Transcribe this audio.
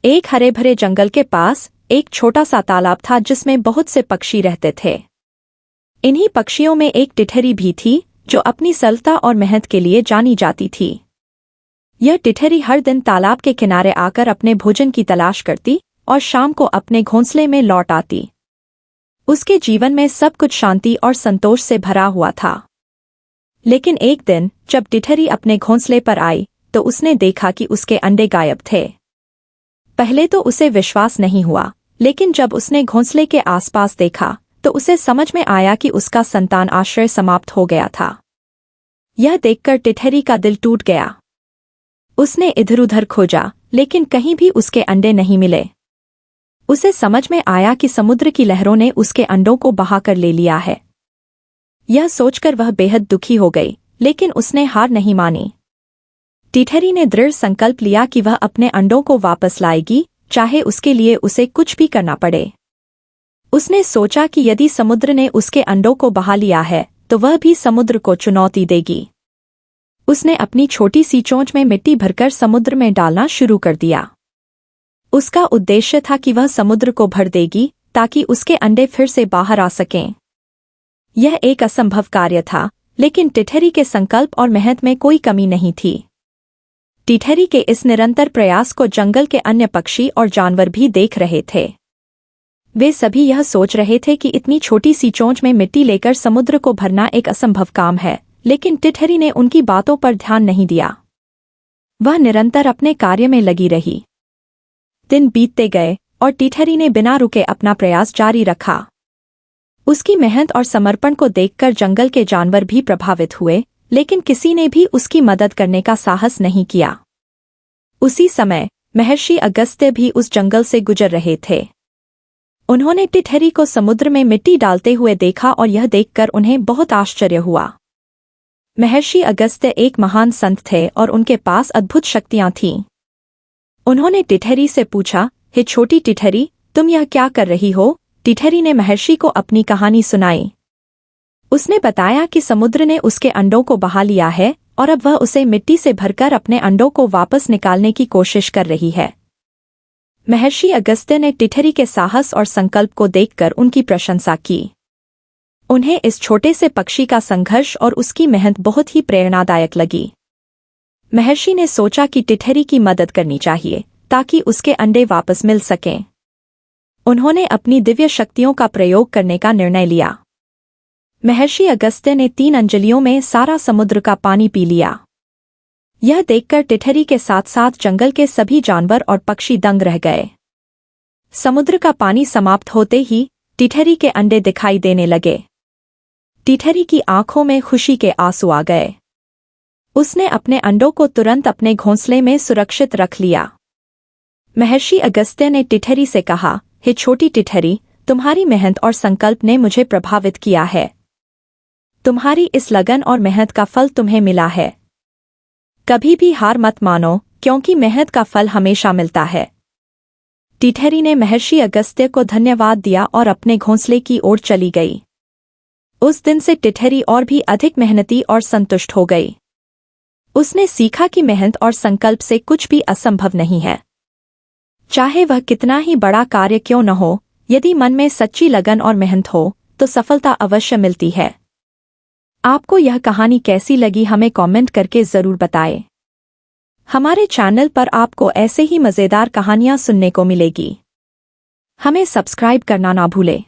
एक हरे भरे जंगल के पास एक छोटा सा तालाब था जिसमें बहुत से पक्षी रहते थे। इन्हीं पक्षियों में एक टिटहरी भी थी जो अपनी सरलता और मेहनत के लिए जानी जाती थी। यह टिटहरी हर दिन तालाब के किनारे आकर अपने भोजन की तलाश करती और शाम को अपने घोंसले में लौट आती। उसके जीवन में सब कुछ शांति और संतोष से भरा हुआ था। लेकिन एक दिन जब टिटहरी अपने घोंसले पर आई तो उसने देखा कि उसके अंडे गायब थे। पहले तो उसे विश्वास नहीं हुआ, लेकिन जब उसने घोंसले के आसपास देखा तो उसे समझ में आया कि उसका संतान आश्रय समाप्त हो गया था। यह देखकर टिटहरी का दिल टूट गया। उसने इधर-उधर खोजा, लेकिन कहीं भी उसके अंडे नहीं मिले। उसे समझ में आया कि समुद्र की लहरों ने उसके अंडों को बहाकर ले लिया है। यह सोचकर वह बेहद दुखी हो गई, लेकिन उसने हार नहीं मानी। टिटहरी ने दृढ़ संकल्प लिया कि वह अपने अंडों को वापस लाएगी, चाहे उसके लिए उसे कुछ भी करना पड़े। उसने सोचा कि यदि समुद्र ने उसके अंडों को बहा लिया है तो वह भी समुद्र को चुनौती देगी। उसने अपनी छोटी सी चोंच में मिट्टी भरकर समुद्र में डालना शुरू कर दिया। उसका उद्देश्य था कि वह समुद्र को भर देगी ताकि उसके अंडे फिर से बाहर आ सकें। यह एक असंभव कार्य था, लेकिन टिटहरी के संकल्प और मेहनत में कोई कमी नहीं थी। टिटहरी के इस निरंतर प्रयास को जंगल के अन्य पक्षी और जानवर भी देख रहे थे। वे सभी यह सोच रहे थे कि इतनी छोटी सी चोंच में मिट्टी लेकर समुद्र को भरना एक असंभव काम है, लेकिन टिटहरी ने उनकी बातों पर ध्यान नहीं दिया। वह निरंतर अपने कार्य में लगी रही। दिन बीतते गए और टिटहरी ने बिना रुके अपना प्रयास जारी रखा। उसकी मेहनत और समर्पण को देखकर जंगल के जानवर भी प्रभावित हुए, लेकिन किसी ने भी उसकी मदद करने का साहस नहीं किया। उसी समय महर्षि अगस्त्य भी उस जंगल से गुजर रहे थे। उन्होंने टिटहरी को समुद्र में मिट्टी डालते हुए देखा और यह देखकर उन्हें बहुत आश्चर्य हुआ। महर्षि अगस्त्य एक महान संत थे और उनके पास अद्भुत शक्तियां थीं। उन्होंने टिटहरी से पूछा, हे छोटी टिटहरी, तुम यह क्या कर रही हो? टिटहरी ने महर्षि को अपनी कहानी सुनाई। उसने बताया कि समुद्र ने उसके अंडों को बहा लिया है और अब वह उसे मिट्टी से भरकर अपने अंडों को वापस निकालने की कोशिश कर रही है। महर्षि अगस्त्य ने टिटहरी के साहस और संकल्प को देखकर उनकी प्रशंसा की। उन्हें इस छोटे से पक्षी का संघर्ष और उसकी मेहनत बहुत ही प्रेरणादायक लगी। महर्षि ने सोचा कि टिटहरी की मदद करनी चाहिए ताकि उसके अंडे वापस मिल सकें। उन्होंने अपनी दिव्य शक्तियों का प्रयोग करने का निर्णय लिया। महर्षि अगस्त्य ने 3 अंजलियों में सारा समुद्र का पानी पी लिया। यह देखकर टिटहरी के साथ साथ जंगल के सभी जानवर और पक्षी दंग रह गए। समुद्र का पानी समाप्त होते ही टिटहरी के अंडे दिखाई देने लगे। टिटहरी की आंखों में खुशी के आंसू आ गए। उसने अपने अंडों को तुरंत अपने घोंसले में सुरक्षित रख लिया। महर्षि अगस्त्य ने टिटहरी से कहा, हे छोटी टिटहरी, तुम्हारी मेहनत और संकल्प ने मुझे प्रभावित किया है। तुम्हारी इस लगन और मेहनत का फल तुम्हें मिला है। कभी भी हार मत मानो, क्योंकि मेहनत का फल हमेशा मिलता है। टिटहरी ने महर्षि अगस्त्य को धन्यवाद दिया और अपने घोंसले की ओर चली गई। उस दिन से टिटहरी और भी अधिक मेहनती और संतुष्ट हो गई। उसने सीखा कि मेहनत और संकल्प से कुछ भी असंभव नहीं है। चाहे वह कितना ही बड़ा कार्य क्यों न हो, यदि मन में सच्ची लगन और मेहनत हो तो सफलता अवश्य मिलती है। आपको यह कहानी कैसी लगी हमें कमेंट करके जरूर बताएं। हमारे चैनल पर आपको ऐसे ही मजेदार कहानियां सुनने को मिलेगी। हमें सब्सक्राइब करना ना भूलें।